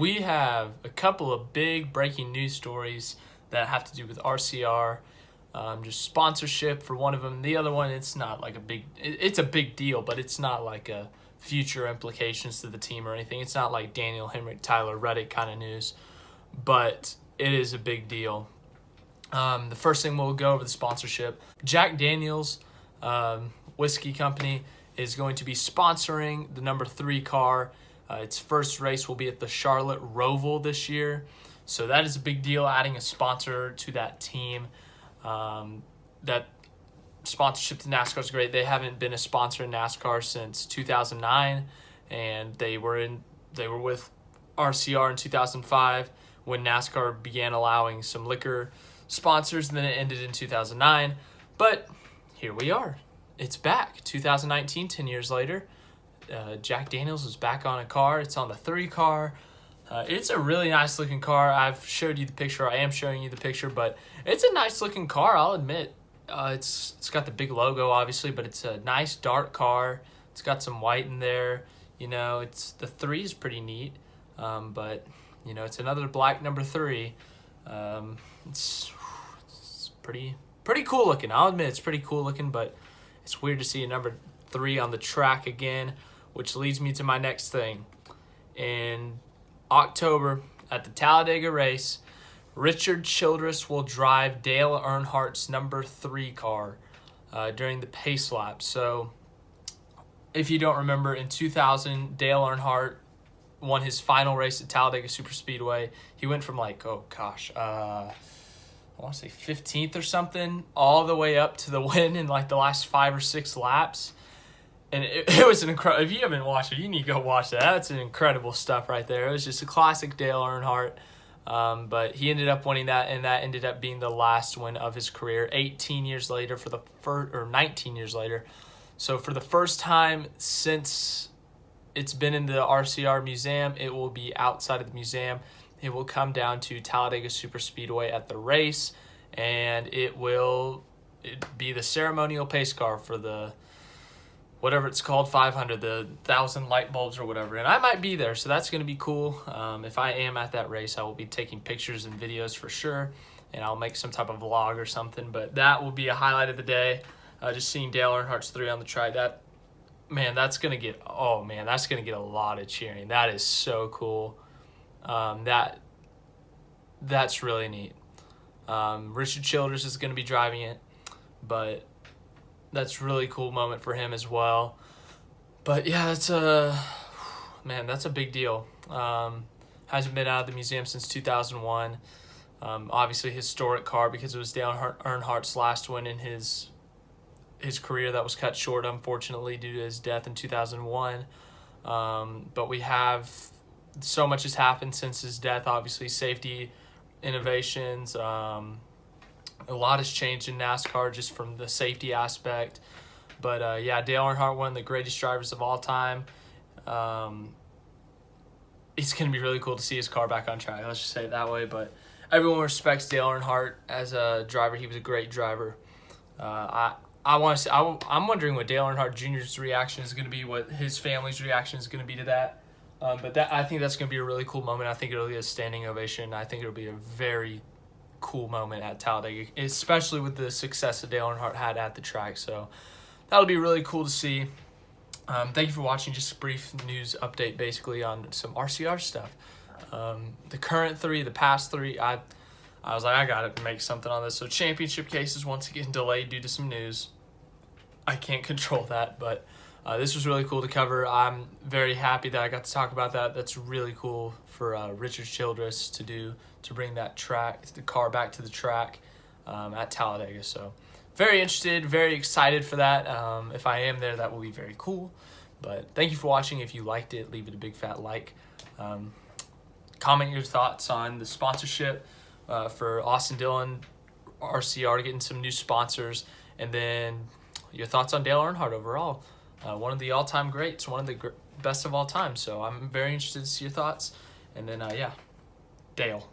we have a couple of big breaking news stories that have to do with RCR. Just sponsorship for one of them. The other one, it's not like it's a big deal, but it's not like a future implications to the team or anything. It's not like Daniel Hemrick, Tyler Reddick kind of news, but it is a big deal. The first thing we'll go over the sponsorship. Jack Daniel's whiskey company is going to be sponsoring the number 3 car. Its first race will be at the Charlotte Roval this year. So that is a big deal, adding a sponsor to that team. That sponsorship to NASCAR is great. They haven't been a sponsor in NASCAR since 2009, and they were with RCR in 2005 when NASCAR began allowing some liquor sponsors, and then it ended in 2009. But here we are. It's back. 2019, 10 years later. Jack Daniels is back on a car. It's on the 3 car. It's a really nice looking car. I've showed you the picture. I am showing you the picture, but it's a nice looking car, I'll admit. It's got the big logo, obviously, but it's a nice dark car. It's got some white in there. You know, the 3 is pretty neat, but you know, it's another black number 3. It's pretty cool looking. I'll admit it's pretty cool looking, but it's weird to see a number 3 on the track again, which leads me to my next thing. In October at the Talladega race, Richard Childress will drive Dale Earnhardt's number 3 car during the pace lap. So if you don't remember, in 2000, Dale Earnhardt won his final race at Talladega Superspeedway. He went from I want to say 15th or something, all the way up to the win in like the last 5 or 6 laps. And it was an incredible, if you haven't watched it, you need to go watch that. That's an incredible stuff right there. It was just a classic Dale Earnhardt. But he ended up winning that, and that ended up being the last win of his career 18 years later or 19 years later. So for the first time since it's been in the RCR museum, it will be outside of the museum. It will come down to Talladega Superspeedway at the race, and it be the ceremonial pace car for the whatever it's called, 500, the 1,000 light bulbs or whatever. And I might be there, so that's going to be cool. If I am at that race, I will be taking pictures and videos for sure, and I'll make some type of vlog or something. But that will be a highlight of the day, just seeing Dale Earnhardt's 3 on the track. That's going to get a lot of cheering. That is so cool. That's really neat. Richard Childress is going to be driving it, but that's a really cool moment for him as well. But yeah, that's a big deal. Hasn't been out of the museum since 2001. Obviously historic car because it was Dale Earnhardt's last win in his career that was cut short, unfortunately, due to his death in 2001. But we have so much has happened since his death. Obviously, safety innovations. A lot has changed in NASCAR just from the safety aspect. But Dale Earnhardt, one of the greatest drivers of all time. It's going to be really cool to see his car back on track. Let's just say it that way. But everyone respects Dale Earnhardt as a driver. He was a great driver. I'm wondering what Dale Earnhardt Jr.'s reaction is going to be, what his family's reaction is going to be to that. But I think that's going to be a really cool moment. I think it'll be a standing ovation. I think it'll be a very cool moment at Talladega, especially with the success that Dale Earnhardt had at the track. So that'll be really cool to see. Thank you for watching. Just a brief news update basically on some RCR stuff. The current 3, the past 3, I was like, I got to make something on this. So championship cases once again delayed due to some news. I can't control that, but this was really cool to cover. I'm very happy that I got to talk about that. That's really cool for Richard Childress to bring the car back to the track at Talladega. So very interested, very excited for that. If I am there, that will be very cool. But thank you for watching. If you liked it, leave it a big fat like. Comment your thoughts on the sponsorship for Austin Dillon, RCR getting some new sponsors, and then your thoughts on Dale Earnhardt overall. One of the all-time greats, one of the best of all time. So I'm very interested to see your thoughts. And then, Dale.